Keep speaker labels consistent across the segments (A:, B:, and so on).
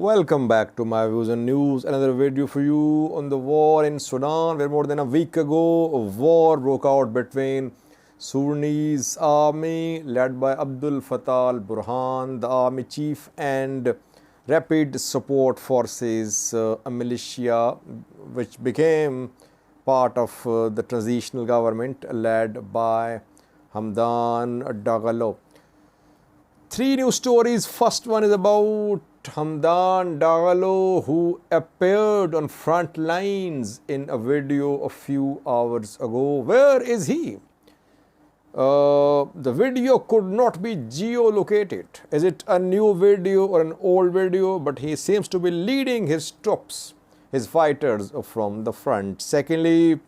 A: Welcome back to my views and news. Another video for you on the war in Sudan, where more than a week ago a war broke out between Sudanese army led by Abdul Fattah al-Burhan, the army chief, and Rapid Support Forces, a militia which became part of the transitional government led by Hamdan Daglo. Three news stories. First one is about Hamdan Daglo, who appeared on front lines in a video a few hours ago. Where is he? The video could not be geolocated. Is it a new video or an old video? But he seems to be leading his troops, his fighters from the front. Secondly,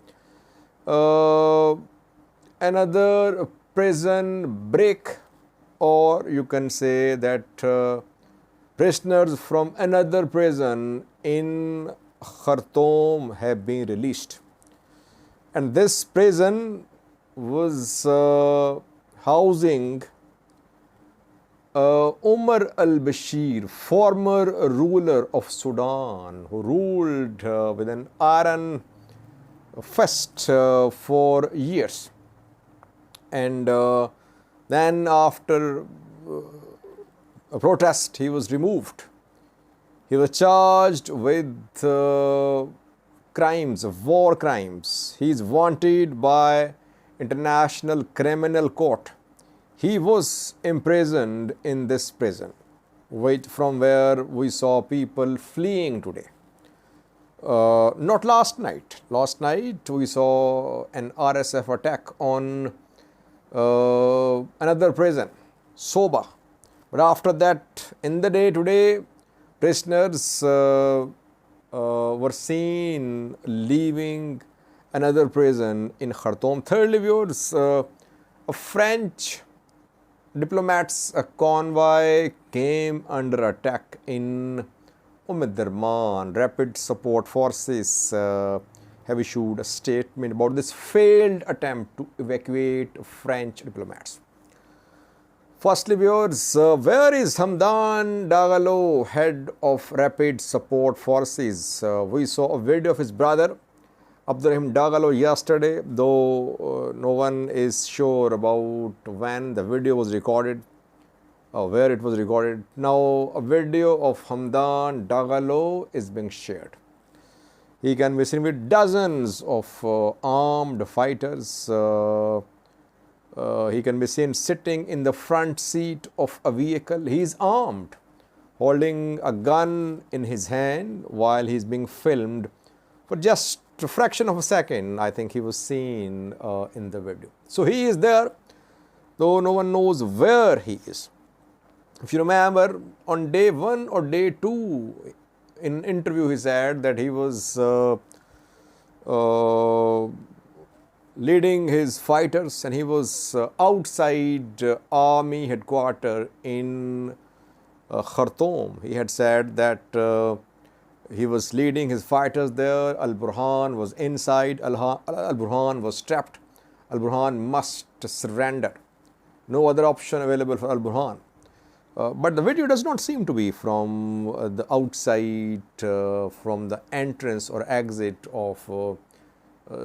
A: another prison break, or you can say that prisoners from another prison in Khartoum have been released. And this prison was housing Umar al-Bashir, former ruler of Sudan, who ruled with an iron fist for years. And then after a protest, he was removed. He was charged with crimes, war crimes. He is wanted by International Criminal Court. He was imprisoned in this prison, from where we saw people fleeing today. Not last night. Last night we saw an RSF attack on another prison, Soba. But after that, in the day today, prisoners were seen leaving another prison in Khartoum. Thirdly, viewers, a French diplomats, a convoy came under attack in Omdurman. Rapid Support Forces have issued a statement about this failed attempt to evacuate French diplomats. Firstly, viewers, where is Hamdan Daglo, head of Rapid Support Forces? We saw a video of his brother, Abdurrahim Daglo, yesterday, though no one is sure about when the video was recorded, where it was recorded. Now, a video of Hamdan Daglo is being shared. He can be seen with dozens of armed fighters. He can be seen sitting in the front seat of a vehicle. He is armed, holding a gun in his hand while he is being filmed. For just a fraction of a second, I think he was seen in the video. So he is there, though no one knows where he is. If you remember, on day 1 or day 2, in an interview he said that he was leading his fighters, and he was outside army headquarters in Khartoum. He had said that he was leading his fighters there. Al-Burhan was inside. Al-Burhan was trapped. Al-Burhan must surrender. No other option available for Al-Burhan. But the video does not seem to be from the outside, from the entrance or exit of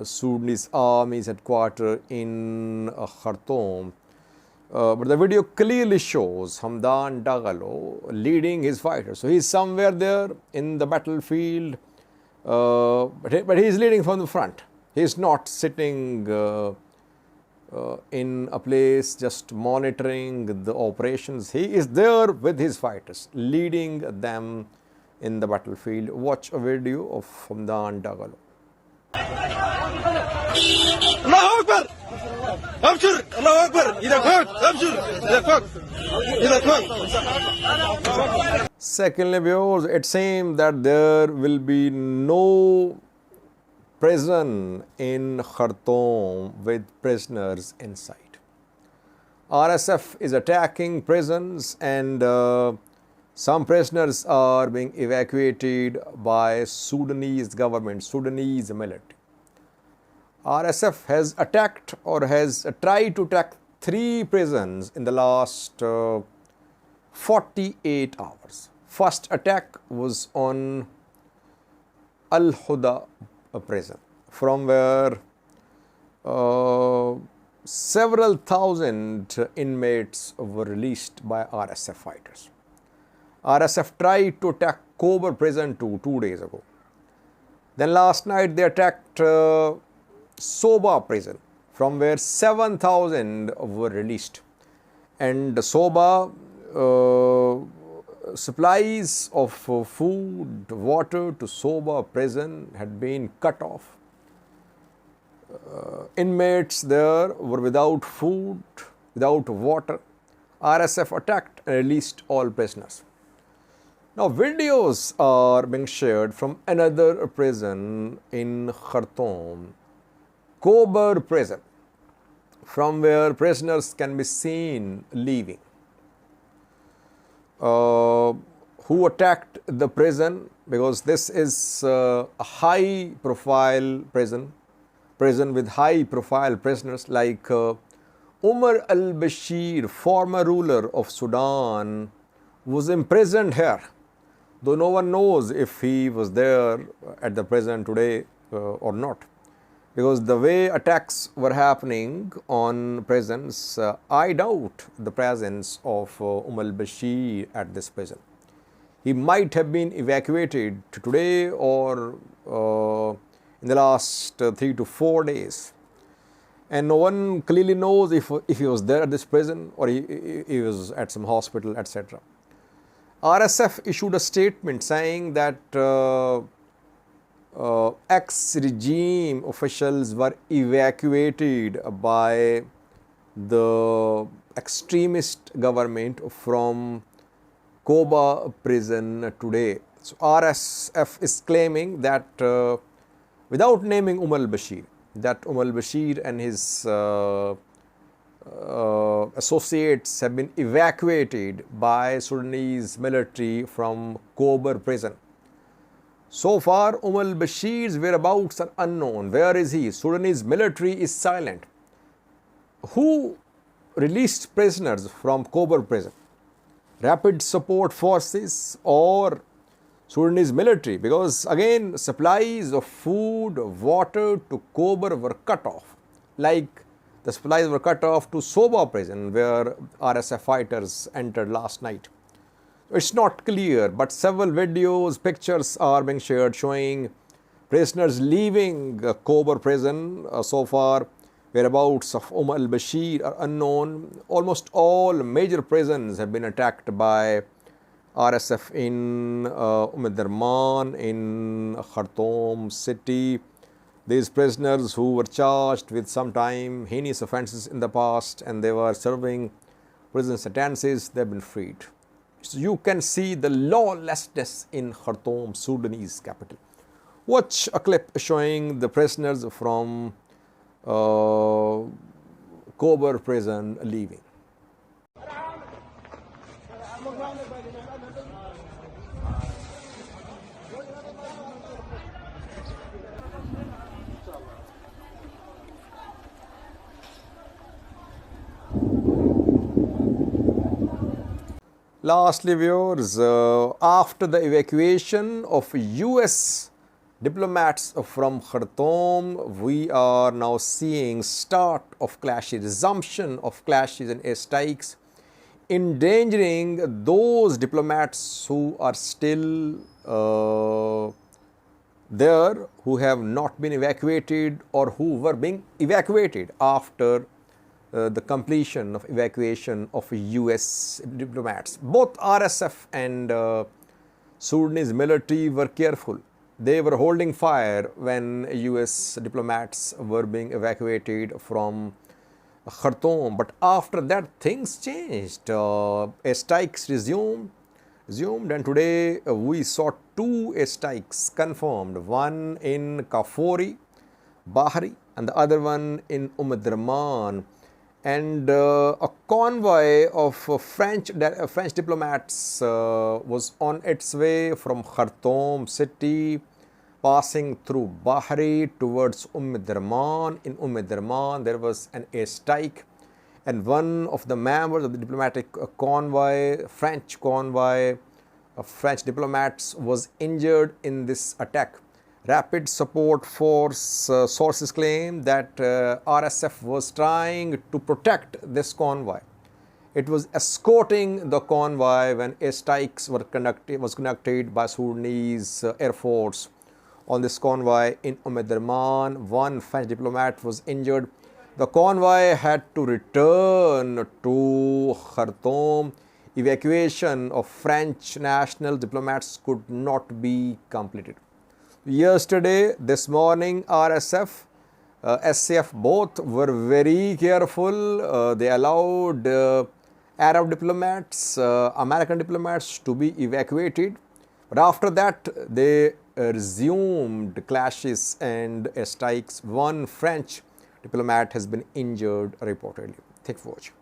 A: Sudanese army's headquarters in Khartoum. But the video clearly shows Hamdan Daglo leading his fighters. So he is somewhere there in the battlefield, but he is leading from the front. He is not sitting in a place just monitoring the operations. He is there with his fighters, leading them in the battlefield. Watch a video of Hamdan Daglo.
B: الله أكبر أبشر الله أكبر إذا فوق أبشر إذا فوق إذا فوق.
A: Secondly, viewers, it seems that there will be no prison in Khartoum with prisoners inside. RSF is attacking prisons, and some prisoners are being evacuated by Sudanese government, Sudanese military. RSF has attacked or has tried to attack 3 prisons in the last 48 hours. First attack was on Al Huda prison, from where several thousand inmates were released by RSF fighters. RSF tried to attack Kobar prison 2 days ago. Then last night they attacked Soba prison, from where 7,000 were released. And Soba supplies of food, water to Soba prison had been cut off. Inmates there were without food, without water. RSF attacked and released all prisoners. Now videos are being shared from another prison in Khartoum, Kobar prison, from where prisoners can be seen leaving. Who attacked the prison? Because this is a high profile prison with high profile prisoners like Umar al-Bashir, former ruler of Sudan, was imprisoned here, though no one knows if he was there at the prison today or not. Because the way attacks were happening on prisons, I doubt the presence of Umar al-Bashir at this prison. He might have been evacuated today or in the last 3 to 4 days. And no one clearly knows if he was there at this prison or he was at some hospital, etc. RSF issued a statement saying that ex-regime officials were evacuated by the extremist government from Koba prison today. So RSF is claiming that without naming Umar al-Bashir, that Umar al-Bashir and his associates have been evacuated by Sudanese military from Kobar prison. So far, Umar al-Bashir's whereabouts are unknown. Where is he? Sudanese military is silent. Who released prisoners from Kobar prison? Rapid support forces or Sudanese military? Because again, supplies of food, water to Kobar were cut off, like the supplies were cut off to Soba prison, where RSF fighters entered last night. It's not clear, but several videos, pictures are being shared showing prisoners leaving Kobar prison. So far, whereabouts of Umar al-Bashir are unknown. Almost all major prisons have been attacked by RSF in Darman, in Khartoum city. These prisoners who were charged with some heinous offences in the past and they were serving prison sentences, they have been freed. So you can see the lawlessness in Khartoum, Sudanese capital. Watch a clip showing the prisoners from Kobar prison leaving. Lastly, viewers, after the evacuation of US diplomats from Khartoum, we are now seeing start of clashes, resumption of clashes and airstrikes, endangering those diplomats who are still there, who have not been evacuated or who were being evacuated after the completion of evacuation of US diplomats. Both RSF and Sudanese military were careful. They were holding fire when US diplomats were being evacuated from Khartoum. But after that, things changed. Airstrikes resumed, and today we saw 2 airstrikes confirmed. One in Kafori, Bahri, and the other one in Darman. And a convoy of French diplomats was on its way from Khartoum city, passing through Bahri towards Darman. In Darman, there was an airstrike, and one of the members of the diplomatic convoy, French convoy, French diplomats was injured in this attack. Rapid Support Force sources claim that RSF was trying to protect this convoy. It was escorting the convoy when airstrikes was conducted by Sudanese Air Force on this convoy in Omdurman. One French diplomat was injured. The convoy had to return to Khartoum. Evacuation of French national diplomats could not be completed. Yesterday, this morning, RSF, SAF both were very careful. They allowed Arab diplomats, American diplomats to be evacuated. But after that, they resumed clashes and strikes. One French diplomat has been injured reportedly. Thank you for watching.